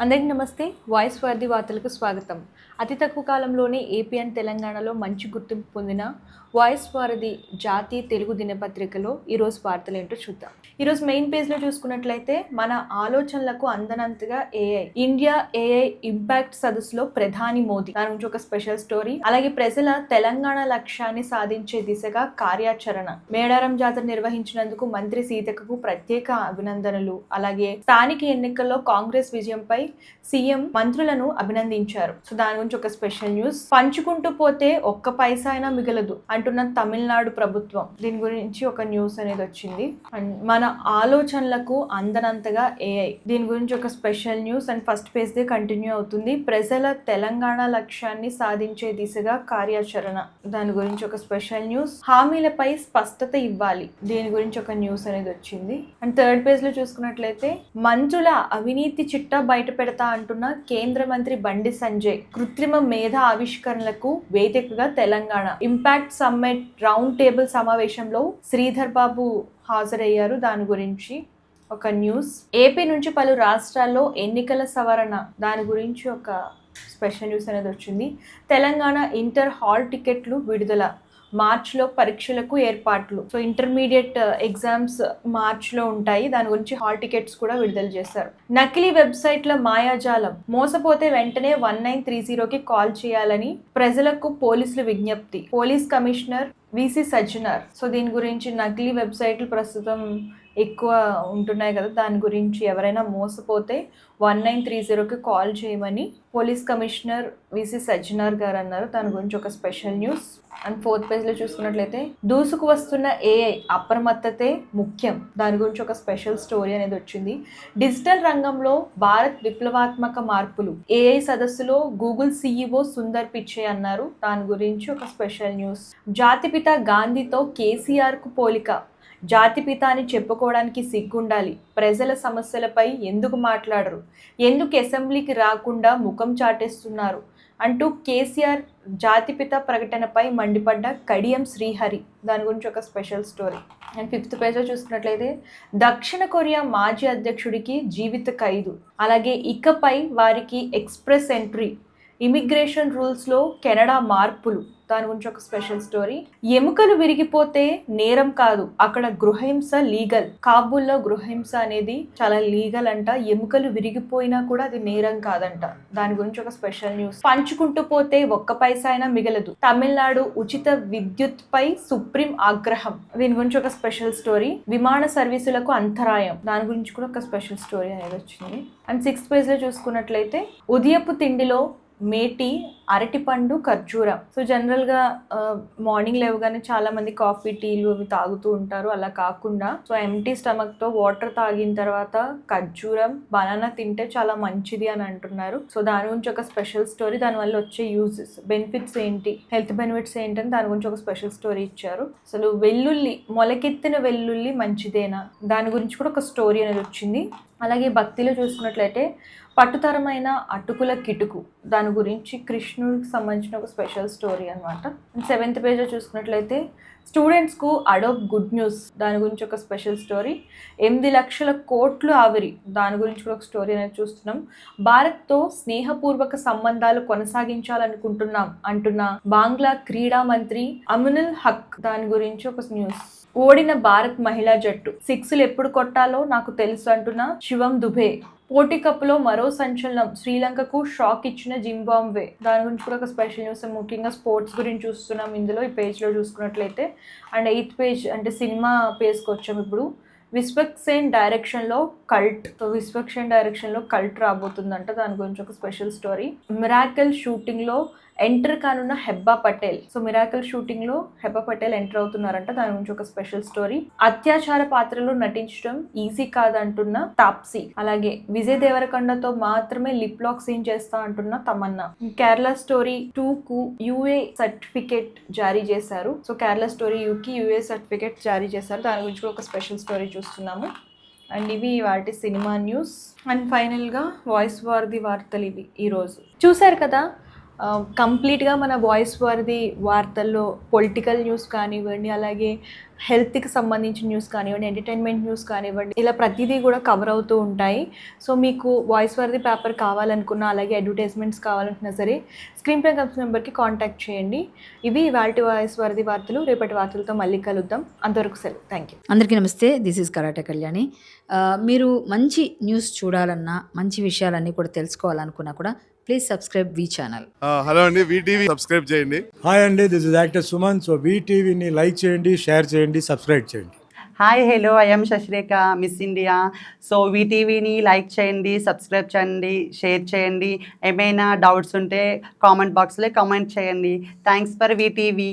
అందరికీ నమస్తే. Voice for the వార్తలకు స్వాగతం. అతి తక్కువ కాలంలోనే ఏపీ అండ్ తెలంగాణలో మంచి గుర్తింపు పొందిన వాయిస్ ఫర్ ది జాతీయ తెలుగు దినపత్రికలో ఈరోజు వార్తలు ఏంటో చూద్దాం. ఈరోజు మెయిన్ పేజ్లో చూసుకున్నట్లయితే మన ఆలోచనలకు అందనంతగా ఏఐ, ఇండియా ఏఐ ఇంపాక్ట్ సదస్సులో ప్రధాని మోదీ, దాని గురించి ఒక స్పెషల్ స్టోరీ. అలాగే ప్రజల తెలంగాణ లక్ష్యాన్ని సాధించే దిశగా కార్యాచరణ, మేడారం జాతర నిర్వహించినందుకు మంత్రి సీతక్కకు ప్రత్యేక అభినందనలు. అలాగే స్థానిక ఎన్నికల్లో కాంగ్రెస్ విజయంపై సీఎం మంత్రులను అభినందించారు. సో దాని గురించి ఒక స్పెషల్ న్యూస్. పంచుకుంటూ పోతే ఒక్క పైసా అయినా మిగలదు అంటున్న తమిళనాడు ప్రభుత్వం, దీని గురించి ఒక న్యూస్ అనేది వచ్చింది. అండ్ మన ఆలోచనలకు అందనంతగా ఏఐ, దీని గురించి ఒక special news. And first page they continue అవుతుంది. ప్రజల తెలంగాణ లక్ష్యాన్ని సాధించే దిశగా కార్యాచరణ, దాని గురించి ఒక స్పెషల్ న్యూస్. హామీలపై స్పష్టత ఇవ్వాలి, దీని గురించి ఒక న్యూస్ అనేది వచ్చింది. అండ్ థర్డ్ పేజ్ లో చూసుకున్నట్లయితే మంత్రుల అవినీతి చిట్టా బయట పెడతా అంటున్న కేంద్ర మంత్రి బండి సంజయ్, కృత్రిమ మేధ ఆవిష్కరణలకు వేదికగా Telangana, impact summit round table సమావేశంలో శ్రీధర్ బాబు హాజరయ్యారు, దాని గురించి ఒక న్యూస్. ఏపీ నుంచి పలు రాష్ట్రాల్లో ఎన్నికల సవరణ, దాని గురించి ఒక స్పెషల్ న్యూస్ అనేది వచ్చింది. తెలంగాణ ఇంటర్ హాల్ టికెట్లు విడుదల, మార్చ్లో పరీక్షలకు ఏర్పాట్లు. సో ఇంటర్మీడియట్ ఎగ్జామ్స్ మార్చ్లో ఉంటాయి, దాని గురించి హాల్ టికెట్స్ కూడా విడుదల చేశారు. నకిలీ వెబ్సైట్ల మాయాజాలం, మోసపోతే వెంటనే 1930కి కాల్ చేయాలని ప్రజలకు పోలీసులు విజ్ఞప్తి, police commissioner VC Sajjanar. So దీని గురించి నకిలీ వెబ్సైట్లు ప్రస్తుతం ఎక్కువ ఉంటున్నాయి కదా, దాని గురించి ఎవరైనా మోసపోతే 1930కి కాల్ చేయమని పోలీస్ కమిషనర్ విసి సజ్జనార్ గారు అన్నారు, దాని గురించి ఒక స్పెషల్ న్యూస్. అండ్ ఫోర్త్ పేజ్లో చూసుకున్నట్లయితే దూసుకు వస్తున్న ఏఐ, అప్రమత్తతే ముఖ్యం, దాని గురించి ఒక స్పెషల్ స్టోరీ అనేది వచ్చింది. డిజిటల్ రంగంలో భారత్ విప్లవాత్మక మార్పులు, ఏఐ సదస్సులో గూగుల్ సీఈఓ సుందర్ పిచ్చే అన్నారు, దాని గురించి ఒక స్పెషల్ న్యూస్. జాతిపిత గాంధీతో కేసీఆర్కు పోలిక, జాతిపిత అని చెప్పుకోవడానికి సిగ్గుండాలి, ప్రజల సమస్యలపై ఎందుకు మాట్లాడరు, ఎందుకు అసెంబ్లీకి రాకుండా ముఖం చాటేస్తున్నారు అంటూ కేసీఆర్ జాతిపిత ప్రకటనపై మండిపడ్డ కడియం శ్రీహరి, దాని గురించి ఒక స్పెషల్ స్టోరీ. అండ్ ఫిఫ్త్ పేజ్లో చూసుకున్నట్లయితే దక్షిణ కొరియా మాజీ అధ్యక్షుడికి జీవిత ఖైదు, అలాగే ఇకపై వారికి ఎక్స్ప్రెస్ ఎంట్రీ, ఇమిగ్రేషన్ రూల్స్లో కెనడా మార్పులు, దాని గురించి ఒక స్పెషల్ స్టోరీ. ఎముకలు విరిగిపోతే నేరం కాదు, అక్కడ గృహహింస లీగల్, కాబూల్లో గృహహింస అనేది చాలా లీగల్ అంట, ఎముకలు విరిగిపోయినా కూడా అది నేరం కాదంట, దాని గురించి ఒక స్పెషల్ న్యూస్. పంచుకుంటూ పోతే ఒక్క పైసా అయినా మిగలదు, తమిళనాడు ఉచిత విద్యుత్ పై సుప్రీం ఆగ్రహం, దీని గురించి ఒక స్పెషల్ స్టోరీ. విమాన సర్వీసులకు అంతరాయం, దాని గురించి కూడా ఒక స్పెషల్ స్టోరీ అనేది వచ్చింది. అండ్ సిక్స్త్ పేజ్ లో చూసుకున్నట్లయితే ఉదయపు తిండిలో మేటి, అరటిపండు, ఖర్జూరం. సో జనరల్గా మార్నింగ్ లేవగానే చాలా మంది కాఫీ టీలు అవి తాగుతూ ఉంటారు, అలా కాకుండా సో ఎంటీ స్టమక్తో వాటర్ తాగిన తర్వాత ఖర్జూరం, బనానా తింటే చాలా మంచిది అని అంటున్నారు. సో దాని గురించి ఒక స్పెషల్ స్టోరీ, దానివల్ల వచ్చే యూజెస్, బెనిఫిట్స్ ఏంటి, హెల్త్ బెనిఫిట్స్ ఏంటని దాని గురించి ఒక స్పెషల్ స్టోరీ ఇచ్చారు. అసలు వెల్లుల్లి, మొలకెత్తిన వెల్లుల్లి మంచిదేనా, దాని గురించి కూడా ఒక స్టోరీ అనేది వచ్చింది. అలాగే భక్తిలో చూసుకున్నట్లయితే పట్టుతరమైన అటుకుల కిటుకు, దాని గురించి కృష్ణుడికి సంబంధించిన ఒక స్పెషల్ స్టోరీ అనమాట. సెవెంత్ పేజ్లో చూసుకున్నట్లయితే స్టూడెంట్స్కు అడోబ్ గుడ్ న్యూస్, దాని గురించి ఒక స్పెషల్ స్టోరీ. 8 లక్షల కోట్లు ఆవిరి, దాని గురించి కూడా ఒక స్టోరీ అనేది చూస్తున్నాం. భారత్తో స్నేహపూర్వక సంబంధాలు కొనసాగించాలనుకుంటున్నాం అంటున్న బంగ్లా క్రీడా మంత్రి అమినుల్ హక్, దాని గురించి ఒక న్యూస్. ఓడిన భారత్ మహిళా జట్టు, 6లు ఎప్పుడు కొట్టాలో నాకు తెలుసు అంటున్న శివం దుబే. పోటీ కప్లో మరో సంచలనం, శ్రీలంకకు షాక్ ఇచ్చిన జింబాబ్వే, దాని గురించి కూడా ఒక స్పెషల్ న్యూస్. ముఖ్యంగా స్పోర్ట్స్ గురించి చూస్తున్నాం ఇందులో, ఈ పేజ్లో చూసుకున్నట్లయితే. అండ్ 8th పేజ్ అంటే సినిమా పేజ్కి వచ్చాము ఇప్పుడు. విశ్వక్ సేన్ డైరెక్షన్లో కల్ట్, సో విశ్వక్ సేన్ డైరెక్షన్లో కల్ట్ రాబోతుందంట, దాని గురించి ఒక స్పెషల్ స్టోరీ. మిరాకిల్ షూటింగ్లో ఎంటర్ కానున్న హెబ్బా పటేల్, సో మిరాకిల్ షూటింగ్లో హెబ్బా పటేల్ ఎంటర్ అవుతున్నారంట, దాని గురించి ఒక స్పెషల్ స్టోరీ. అత్యాచార పాత్రలో నటించడం ఈజీ కాదంటున్న తాప్సీ, అలాగే విజయ్ దేవరకొండతో మాత్రమే లిప్ లాక్ సీన్ చేస్తా అంటున్న తమన్నా. కేరళ స్టోరీ 2కు యూఏ సర్టిఫికేట్ జారీ చేశారు, సో కేరళ స్టోరీ 2కి యూఏ సర్టిఫికేట్ జారీ చేశారు, దాని గురించి కూడా ఒక స్పెషల్ స్టోరీ చూస్తున్నాము. అండ్ ఇవి వాటి సినిమా న్యూస్. అండ్ ఫైనల్గా వాయిస్ ఫర్ ది వార్తలు ఇవి ఈరోజు చూశారు కదా. కంప్లీట్గా మన వాయిస్ వారిది వార్తల్లో పొలిటికల్ న్యూస్ కానివ్వండి, అలాగే హెల్త్కి సంబంధించిన న్యూస్ కానివ్వండి, ఎంటర్టైన్మెంట్ న్యూస్ కానివ్వండి, ఇలా ప్రతిదీ కూడా కవర్ అవుతూ ఉంటాయి. సో మీకు వాయిస్ వారిది పేపర్ కావాలనుకున్నా, అలాగే అడ్వర్టైజ్మెంట్స్ కావాలనుకున్నా సరే స్క్రీన్ పై కనిపిస్తున్న నెంబర్కి కాంటాక్ట్ చేయండి. ఇవి ఇవాల్టి వాయిస్ వారిది వార్తలు. రేపటి వార్తలతో మళ్ళీ కలుద్దాం. అంతవరకు సెలవు. Thank you. అందరికీ నమస్తే. This is karate Kalyani. మీరు మంచి న్యూస్ చూడాలన్నా, మంచి విషయాలన్నీ కూడా తెలుసుకోవాలనుకున్నా కూడా please subscribe the channel. Hello అండి, వీటీవీ సబ్స్క్రైబ్ చేయండి. హాయ్ అండి, this is actor Suman. So వీటీవీని లైక్ చేయండి, షేర్ చేయండి, సబ్స్క్రైబ్ చేయండి. Hi hello, I'm Sasirekha, Miss India. So వీటీవీని లైక్ చేయండి, సబ్స్క్రైబ్ చేయండి, షేర్ చేయండి. ఏమైనా డౌట్స్ ఉంటే కామెంట్ బాక్స్లో కామెంట్ చేయండి. Thanks for VTV.